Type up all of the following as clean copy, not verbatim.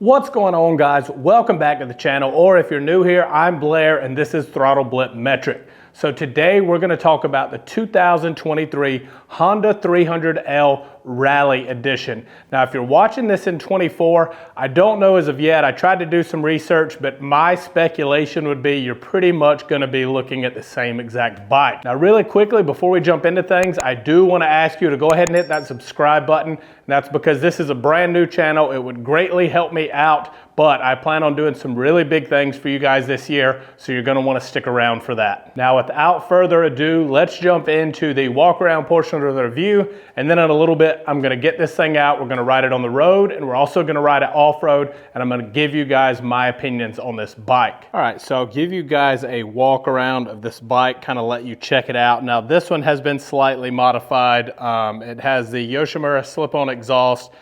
What's going on, guys? Welcome back to the channel, or if you're new here, I'm Blair and this is Throttle Blip Metric. So today we're going to talk about the 2023 Honda 300L Rally Edition. Now, if you're watching this in 24, I don't know as of yet. I tried to do some research, but my speculation would be you're pretty much going to be looking at the same exact bike. Now, really quickly, before we jump into things, I do want to ask you to go ahead and hit that subscribe button. And that's because this is a brand new channel. It would greatly help me out, but I plan on doing some really big things for you guys this year, so you're going to want to stick around for that. Now, without further ado, let's jump into the walk around portion of the review, and then in a little bit I'm going to get this thing out. We're going to ride it on the road, and we're also going to ride it off-road, and I'm going to give you guys my opinions on this bike. All right, so I'll give you guys a walk around of this bike, kind of let you check it out. Now, this one has been slightly modified. It has the Yoshimura slip-on exhaust,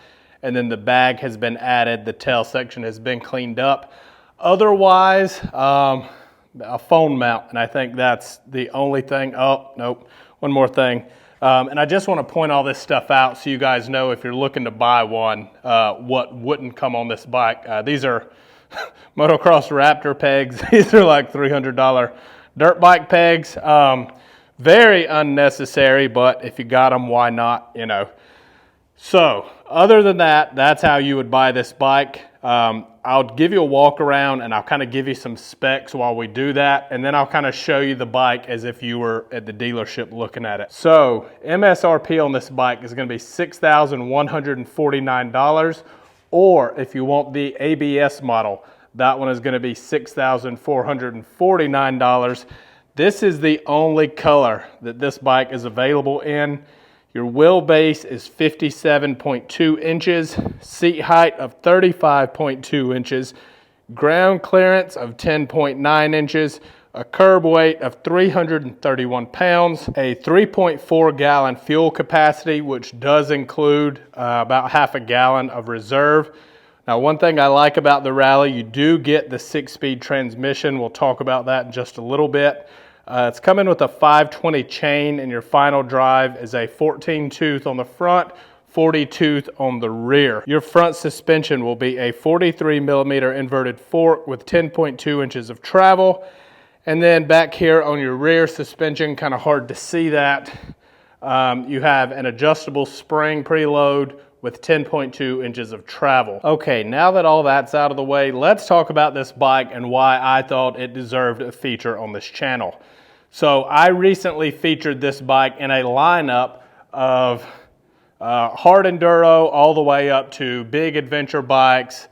and then the bag has been added. The tail section has been cleaned up. Otherwise, a phone mount, and I think that's the only thing. Oh, nope, one more thing. And I just want to point all this stuff out so you guys know, if you're looking to buy one, what wouldn't come on this bike. These are motocross Raptor pegs. These are like $300 dirt bike pegs. Very unnecessary, but if you got them, why not, you know. So other than that, that's how you would buy this bike. I'll give you a walk around and I'll kind of give you some specs while we do that, and then I'll kind of show you the bike as if you were at the dealership looking at it. So MSRP on this bike is going to be $6,149, or if you want the ABS model, that one is going to be $6,449. This is the only color that this bike is available in. Your wheelbase is 57.2 inches, seat height of 35.2 inches, ground clearance of 10.9 inches, a curb weight of 331 pounds, a 3.4 gallon fuel capacity, which does include about half a gallon of reserve. Now, one thing I like about the Rally, you do get the 6-speed transmission. We'll talk about that in just a little bit. It's coming with a 520 chain, and your final drive is a 14 tooth on the front, 40 tooth on the rear. Your front suspension will be a 43 millimeter inverted fork with 10.2 inches of travel. And then back here on your rear suspension, kind of hard to see that, you have an adjustable spring preload with 10.2 inches of travel. Okay, now that all that's out of the way, let's talk about this bike and why I thought it deserved a feature on this channel. So I recently featured this bike in a lineup of hard enduro all the way up to big adventure bikes,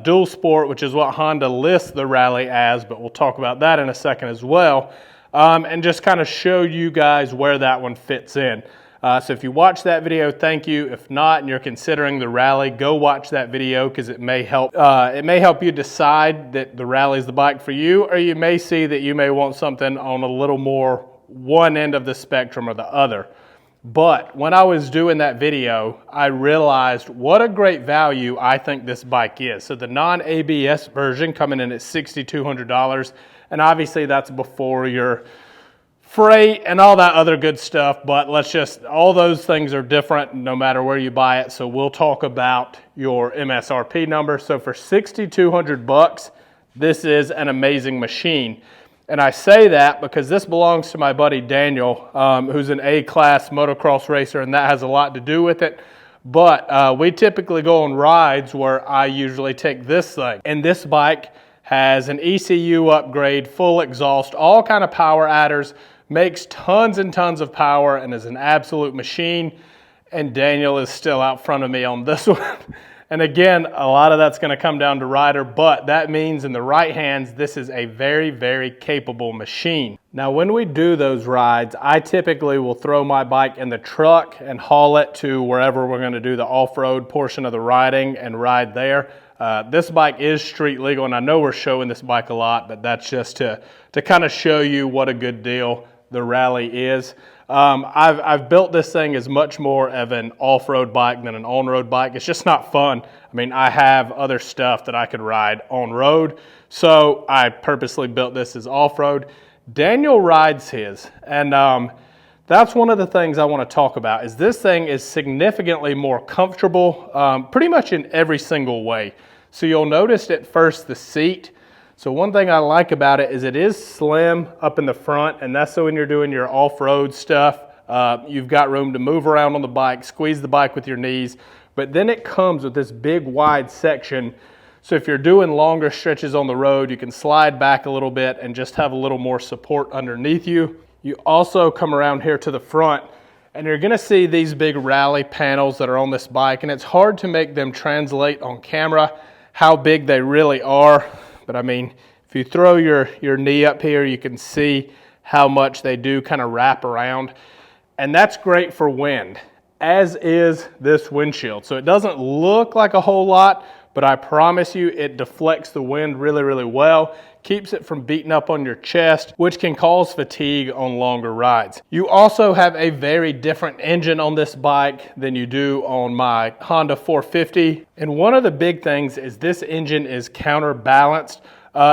dual sport, which is what Honda lists the Rally as, but we'll talk about that in a second as well, and just kind of show you guys where that one fits in. So if you watch that video, thank you. If not, and you're considering the Rally, go watch that video, because it may help you decide that the Rally is the bike for you, or you may see that you may want something on a little more one end of the spectrum or the other. But when I was doing that video, I realized what a great value I think this bike is. So the non-ABS version coming in at $6,200, and obviously that's before your freight and all that other good stuff, but all those things are different no matter where you buy it. So we'll talk about your MSRP number. So for $6,200, this is an amazing machine. And I say that because this belongs to my buddy Daniel, who's an A-class motocross racer, and that has a lot to do with it. But we typically go on rides where I usually take this thing. And this bike has an ECU upgrade, full exhaust, all kind of power adders, makes tons and tons of power, and is an absolute machine. And Daniel is still out front of me on this one. And again, a lot of that's going to come down to rider, but that means in the right hands, this is a very, very capable machine. Now, when we do those rides, I typically will throw my bike in the truck and haul it to wherever we're going to do the off-road portion of the riding and ride there. This bike is street legal, and I know we're showing this bike a lot, but that's just to kind of show you what a good deal the Rally is. I've built this thing as much more of an off-road bike than an on-road bike. It's just not fun. I mean, I have other stuff that I could ride on-road, so I purposely built this as off-road. Daniel rides his, and that's one of the things I want to talk about, is this thing is significantly more comfortable pretty much in every single way. So you'll notice at first the seat. So one thing I like about it is slim up in the front, and that's so when you're doing your off-road stuff, you've got room to move around on the bike, squeeze the bike with your knees, but then it comes with this big wide section. So if you're doing longer stretches on the road, you can slide back a little bit and just have a little more support underneath you. You also come around here to the front, and you're gonna see these big rally panels that are on this bike, and it's hard to make them translate on camera how big they really are. But I mean, if you throw your knee up here, you can see how much they do kind of wrap around. And that's great for wind, as is this windshield. So it doesn't look like a whole lot, but I promise you it deflects the wind really, really well. Keeps it from beating up on your chest, which can cause fatigue on longer rides. You also have a very different engine on this bike than you do on my Honda 450. And one of the big things is this engine is counterbalanced.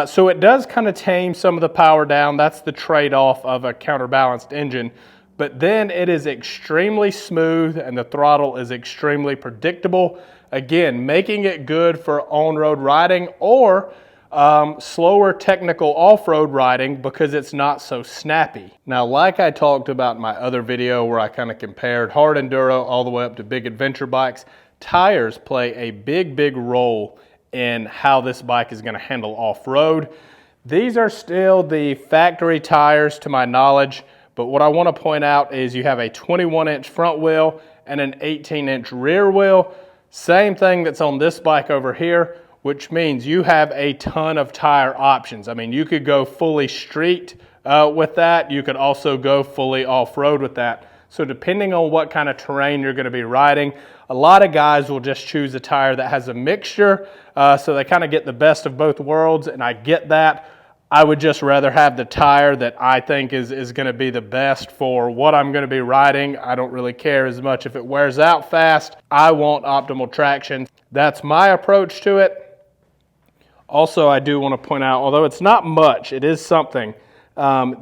So it does kind of tame some of the power down. That's the trade-off of a counterbalanced engine. But then it is extremely smooth and the throttle is extremely predictable. Again, making it good for on-road riding or slower technical off-road riding because it's not so snappy. Now, like I talked about in my other video where I kind of compared hard enduro all the way up to big adventure bikes, tires play a big role in how this bike is going to handle off-road. These are still the factory tires to my knowledge, but what I want to point out is you have a 21-inch front wheel and an 18-inch rear wheel. Same thing that's on this bike over here, which means you have a ton of tire options. I mean, you could go fully street with that. You could also go fully off-road with that. So depending on what kind of terrain you're gonna be riding, a lot of guys will just choose a tire that has a mixture, so they kind of get the best of both worlds, and I get that. I would just rather have the tire that I think is gonna be the best for what I'm gonna be riding. I don't really care as much if it wears out fast. I want optimal traction. That's my approach to it. Also, I do want to point out, although it's not much, it is something.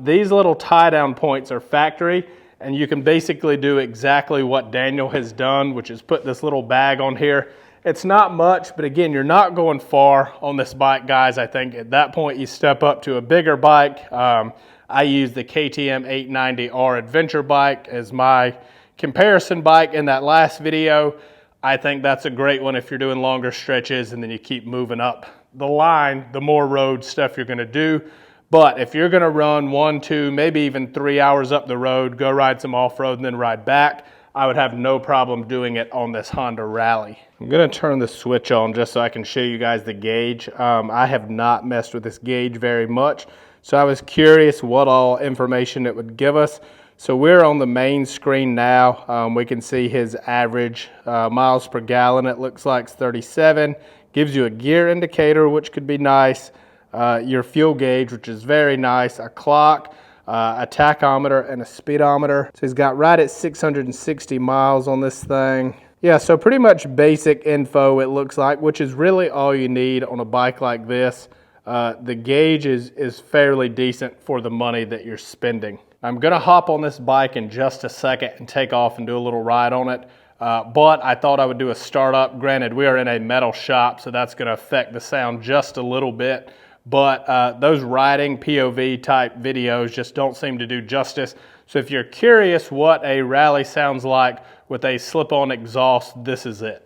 These little tie-down points are factory, and you can basically do exactly what Daniel has done, which is put this little bag on here. It's not much, but again, you're not going far on this bike, guys. I think at that point, you step up to a bigger bike. I use the KTM 890R adventure bike as my comparison bike in that last video. I think that's a great one if you're doing longer stretches and then you keep moving up the line, the more road stuff you're gonna do. But if you're gonna run 1, 2, maybe even 3 hours up the road, go ride some off-road and then ride back, I would have no problem doing it on this Honda Rally. I'm gonna turn the switch on just so I can show you guys the gauge. I have not messed with this gauge very much, so I was curious what all information it would give us. So we're on the main screen now. We can see his average miles per gallon. It looks like it's 37. Gives you a gear indicator, which could be nice. Your fuel gauge, which is very nice. A clock, a tachometer, and a speedometer. So he's got right at 660 miles on this thing. Yeah, so pretty much basic info it looks like, which is really all you need on a bike like this. The gauge is fairly decent for the money that you're spending. I'm gonna hop on this bike in just a second and take off and do a little ride on it. But I thought I would do a startup. Granted, we are in a metal shop, so that's gonna affect the sound just a little bit. But those riding POV type videos just don't seem to do justice. So if you're curious what a rally sounds like with a slip-on exhaust, this is it.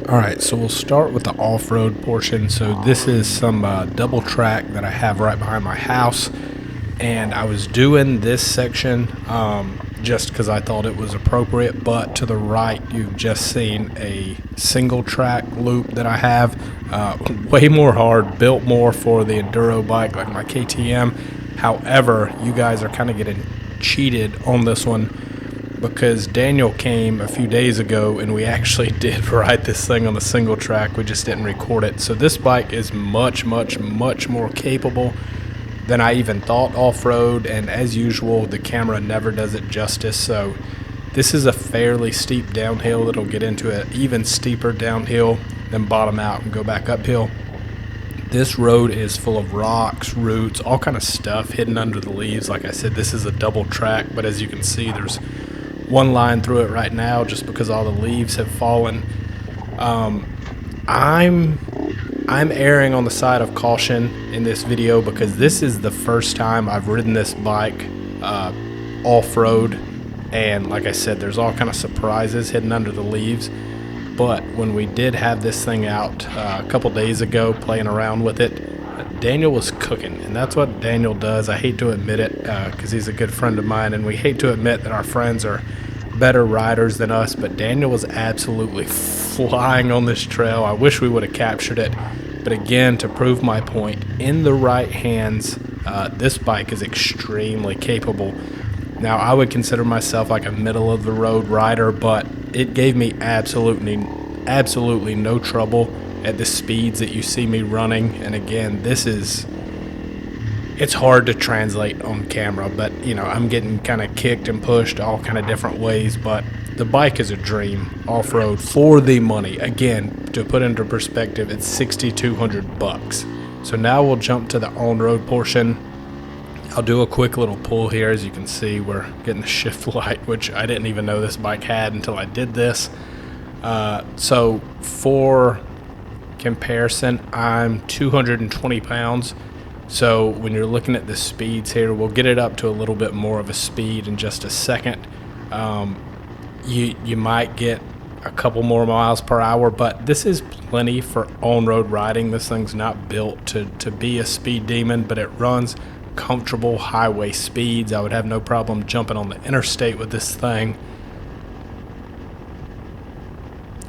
Alright, so we'll start with the off-road portion. So this is some double track that I have right behind my house, and I was doing this section just because I thought it was appropriate, but to the right you've just seen a single track loop that I have, way more hard, built more for the enduro bike like my KTM. However, you guys are kind of getting cheated on this one, because Daniel came a few days ago and we actually did ride this thing on the single track. We just didn't record it. So this bike is much more capable. than I even thought off-road, and as usual, the camera never does it justice. So this is a fairly steep downhill that'll get into an even steeper downhill, then bottom out and go back uphill. This road is full of rocks, roots, all kind of stuff hidden under the leaves. Like I said, this is a double track, but as you can see, there's one line through it right now just because all the leaves have fallen. I'm erring on the side of caution in this video because this is the first time I've ridden this bike off-road, and like I said, there's all kind of surprises hidden under the leaves. But when we did have this thing out a couple days ago, playing around with it, Daniel was cooking, and that's what Daniel does. I hate to admit it because he's a good friend of mine, and we hate to admit that our friends are better riders than us, but Daniel was absolutely flying on this trail. I wish we would have captured it, but again, to prove my point, in the right hands, this bike is extremely capable. Now, I would consider myself like a middle-of-the-road rider, but it gave me absolutely no trouble at the speeds that you see me running. And again, it's hard to translate on camera, but you know, I'm getting kind of kicked and pushed all kind of different ways, but the bike is a dream off-road for the money. Again, to put into perspective, it's $6,200. So now we'll jump to the on-road portion. I'll do a quick little pull here. As you can see, we're getting the shift light, which I didn't even know this bike had until I did this. So for comparison, I'm 220 pounds. So when you're looking at the speeds here, we'll get it up to a little bit more of a speed in just a second. You might get a couple more miles per hour, but this is plenty for on-road riding. This thing's not built to be a speed demon, but it runs comfortable highway speeds. I would have no problem jumping on the interstate with this thing.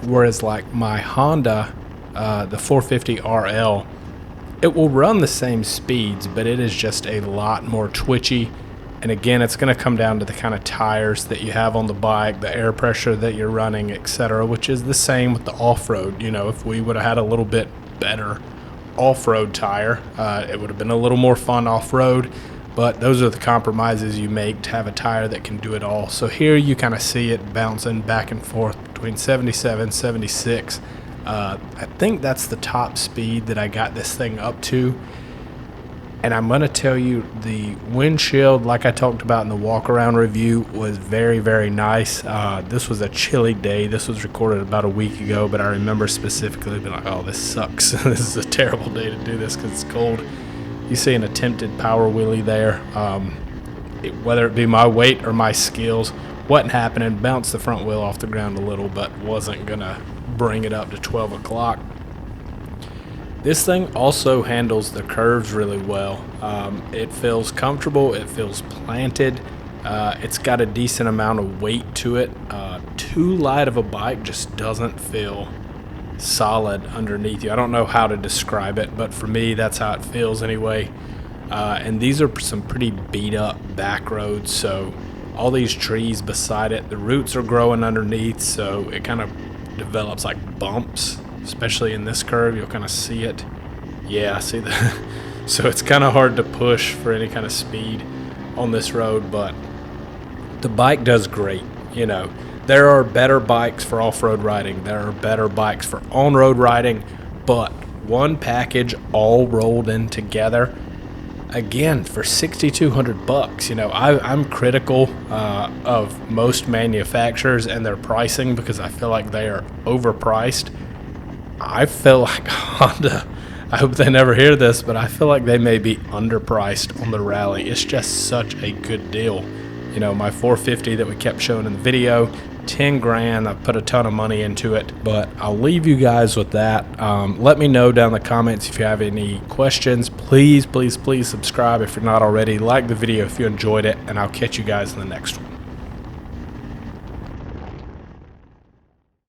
Whereas like my Honda, the 450 RL, it will run the same speeds, but it is just a lot more twitchy. And again, it's going to come down to the kind of tires that you have on the bike, the air pressure that you're running, etc., which is the same with the off-road. You know, if we would have had a little bit better off-road tire, it would have been a little more fun off-road, but those are the compromises you make to have a tire that can do it all. So here you kind of see it bouncing back and forth between 77, 76. I think that's the top speed that I got this thing up to. And I'm going to tell you, the windshield, like I talked about in the walk-around review, was very, very nice. This was a chilly day. This was recorded about a week ago, but I remember specifically being like, oh, this sucks. This is a terrible day to do this because it's cold. You see an attempted power wheelie there. Whether it be my weight or my skills, wasn't happening. Bounced the front wheel off the ground a little, but wasn't going to bring it up to 12 o'clock. This thing also handles the curves really well. It feels comfortable, it feels planted, it's got a decent amount of weight to it. Too light of a bike just doesn't feel solid underneath you. I don't know how to describe it, but for me, that's how it feels anyway. And these are some pretty beat up back roads, so all these trees beside it, the roots are growing underneath, so it kind of develops like bumps. Especially in this curve, you'll kind of see it. Yeah, see that? So it's kind of hard to push for any kind of speed on this road, but the bike does great. You know, there are better bikes for off-road riding. There are better bikes for on-road riding, but one package all rolled in together. Again, for $6,200, you know, I'm critical of most manufacturers and their pricing because I feel like they are overpriced. I feel like Honda, I hope they never hear this, but I feel like they may be underpriced on the Rally. It's just such a good deal. You know, my 450 that we kept showing in the video, 10 grand. I put a ton of money into it, but I'll leave you guys with that. Let me know down in the comments if you have any questions. Please, please, please subscribe if you're not already. Like the video if you enjoyed it, and I'll catch you guys in the next one.